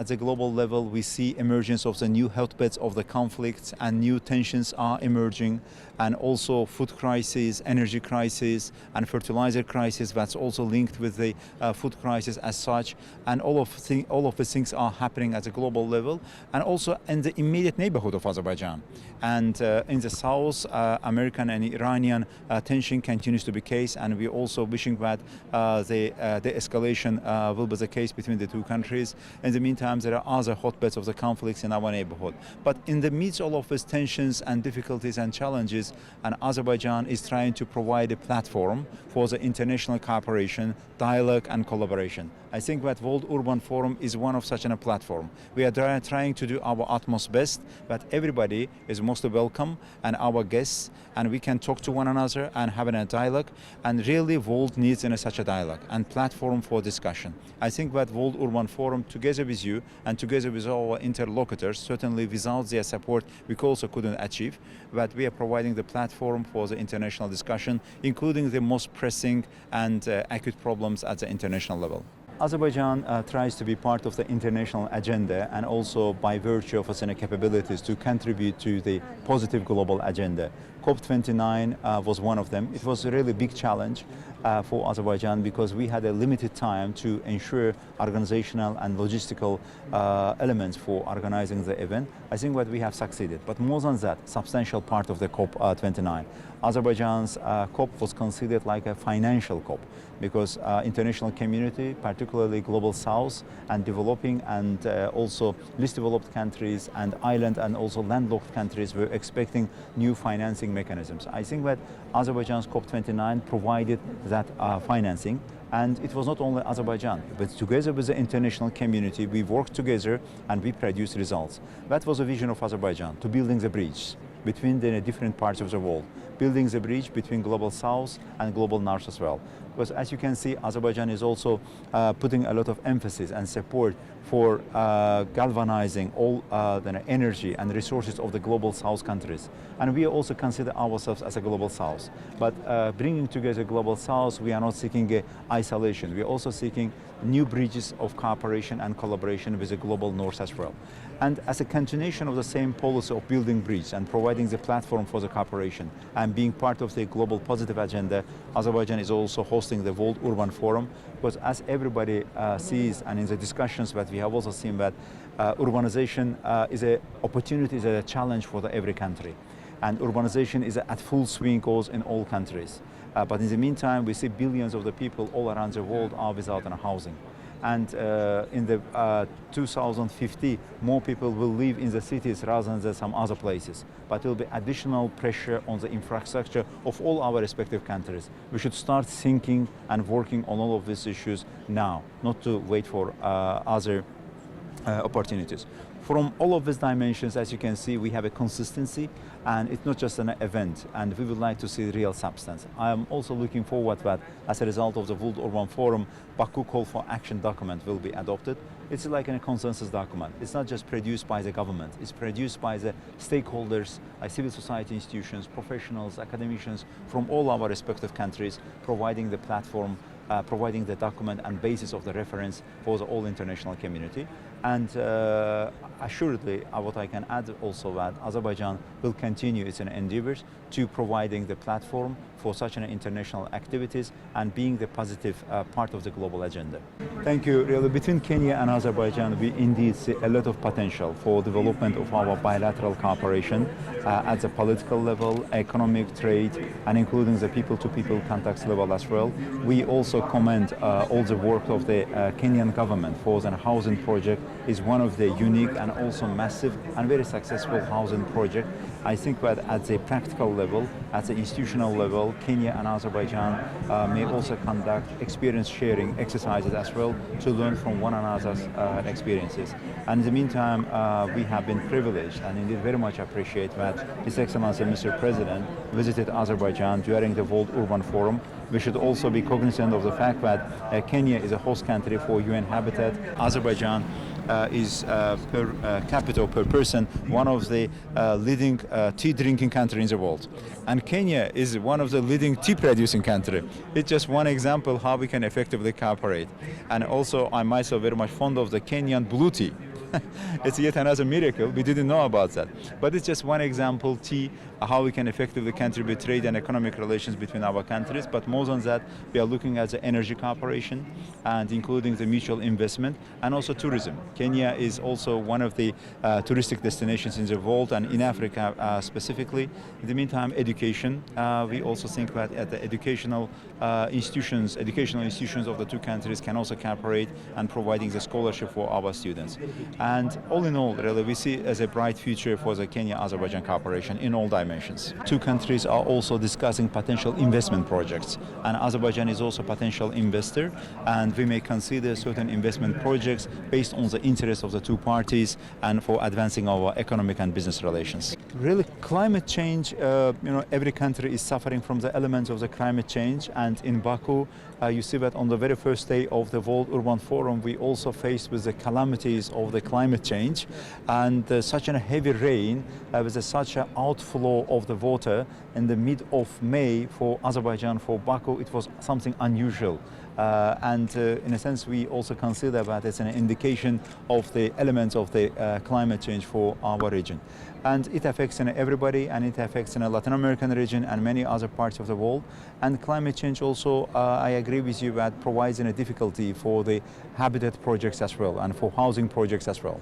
At the global level, we see emergence of the new hotbeds of the conflicts, and new tensions are emerging, and also food crisis, energy crisis, and fertilizer crisis that's also linked with the food crisis as such. And all of these things are happening at the global level, and also in the immediate neighborhood of Azerbaijan. And in the south, American and Iranian tension continues to be case, and we're also wishing that the escalation will be the case between the two countries. In the meantime, there are other hotbeds of the conflicts in our neighborhood. But in the midst of all of these tensions and difficulties and challenges, and Azerbaijan is trying to provide a platform for the international cooperation, dialogue and collaboration. I think that World Urban Forum is one of such a platform. We are trying to do our utmost best, that everybody is most welcome, and our guests, and we can talk to one another and have a dialogue. And really, world needs such a dialogue and platform for discussion. I think that World Urban Forum, together with you and together with our interlocutors, certainly without their support, we also couldn't achieve. But we are providing the platform for the international discussion, including the most pressing and acute problems at the international level. Azerbaijan tries to be part of the international agenda, and also by virtue of its capabilities to contribute to the positive global agenda. COP29 was one of them. It was a really big challenge for Azerbaijan, because we had a limited time to ensure organizational and logistical elements for organizing the event. I think that we have succeeded, but more than that, substantial part of the COP29. Azerbaijan's COP was considered like a financial COP, because international community, particularly global south and developing and also least developed countries and island and also landlocked countries, were expecting new financing mechanisms. I think that Azerbaijan's COP29 provided that financing. And it was not only Azerbaijan, but together with the international community, we worked together and we produced results. That was a vision of Azerbaijan, to building the bridge between the different parts of the world, building the bridge between global south and global north as well. Because as you can see, Azerbaijan is also putting a lot of emphasis and support for galvanizing all the energy and resources of the global south countries. And we also consider ourselves as a global south. But bringing together global south, we are not seeking isolation. We are also seeking new bridges of cooperation and collaboration with the global north as well. And as a continuation of the same policy of building bridges and providing the platform for the cooperation and being part of the global positive agenda, Azerbaijan is also hosting the World Urban Forum, because as everybody sees, and in the discussions that we have also seen, that urbanization is an opportunity, is a challenge for every country. And urbanization is at full swing course in all countries. But in the meantime, we see billions of the people all around the world are without housing. And in the 2050, more people will live in the cities rather than some other places. But there will be additional pressure on the infrastructure of all our respective countries. We should start thinking and working on all of these issues now, not to wait for other opportunities. From all of these dimensions, as you can see, we have a consistency, and it's not just an event, and we would like to see real substance. I am also looking forward that as a result of the World Urban Forum, Baku Call for Action document will be adopted. It's like a consensus document. It's not just produced by the government, it's produced by the stakeholders, civil society institutions, professionals, academicians from all our respective countries, providing the platform, providing the document and basis of the reference for the whole international community. And assuredly, what I can add also, that Azerbaijan will continue its endeavors to providing the platform for such an international activities and being the positive part of the global agenda. Thank you. Really, between Kenya and Azerbaijan, we indeed see a lot of potential for development of our bilateral cooperation at the political level, economic, trade, and including the people-to-people contacts level as well. We also commend all the work of the Kenyan government for the housing project. Is one of the unique and also massive and very successful housing project. I think that at the practical level, at the institutional level, Kenya and Azerbaijan may also conduct experience sharing exercises as well to learn from one another's experiences. And in the meantime, we have been privileged and indeed very much appreciate that His Excellency Mr. President visited Azerbaijan during the World Urban Forum. We should also be cognizant of the fact that Kenya is a host country for UN Habitat. Azerbaijan is per capita, per person, one of the leading tea drinking countries in the world. And Kenya is one of the leading tea producing countries. It's just one example how we can effectively cooperate. And also, I'm myself very much fond of the Kenyan blue tea. It's yet another miracle. We didn't know about that. But it's just one example to how we can effectively contribute trade and economic relations between our countries. But more than that, we are looking at the energy cooperation and including the mutual investment and also tourism. Kenya is also one of the touristic destinations in the world and in Africa specifically. In the meantime, education. We also think that at the educational institutions of the two countries can also cooperate and providing the scholarship for our students. And all in all, really, we see as a bright future for the Kenya-Azerbaijan cooperation in all dimensions. Two countries are also discussing potential investment projects, and Azerbaijan is also a potential investor, and we may consider certain investment projects based on the interests of the two parties and for advancing our economic and business relations. Really, climate change, every country is suffering from the elements of the climate change, and in Baku, you see that on the very first day of the World Urban Forum, we also faced with the calamities of the climate change, and such a heavy rain with such an outflow of the water in the mid of May for Azerbaijan, for Baku, it was something unusual. In a sense, we also consider that as an indication of the elements of the climate change for our region. And it affects everybody, and it affects in a Latin American region and many other parts of the world. And climate change also, I agree with you, that provides a difficulty for the habitat projects as well and for housing projects as well.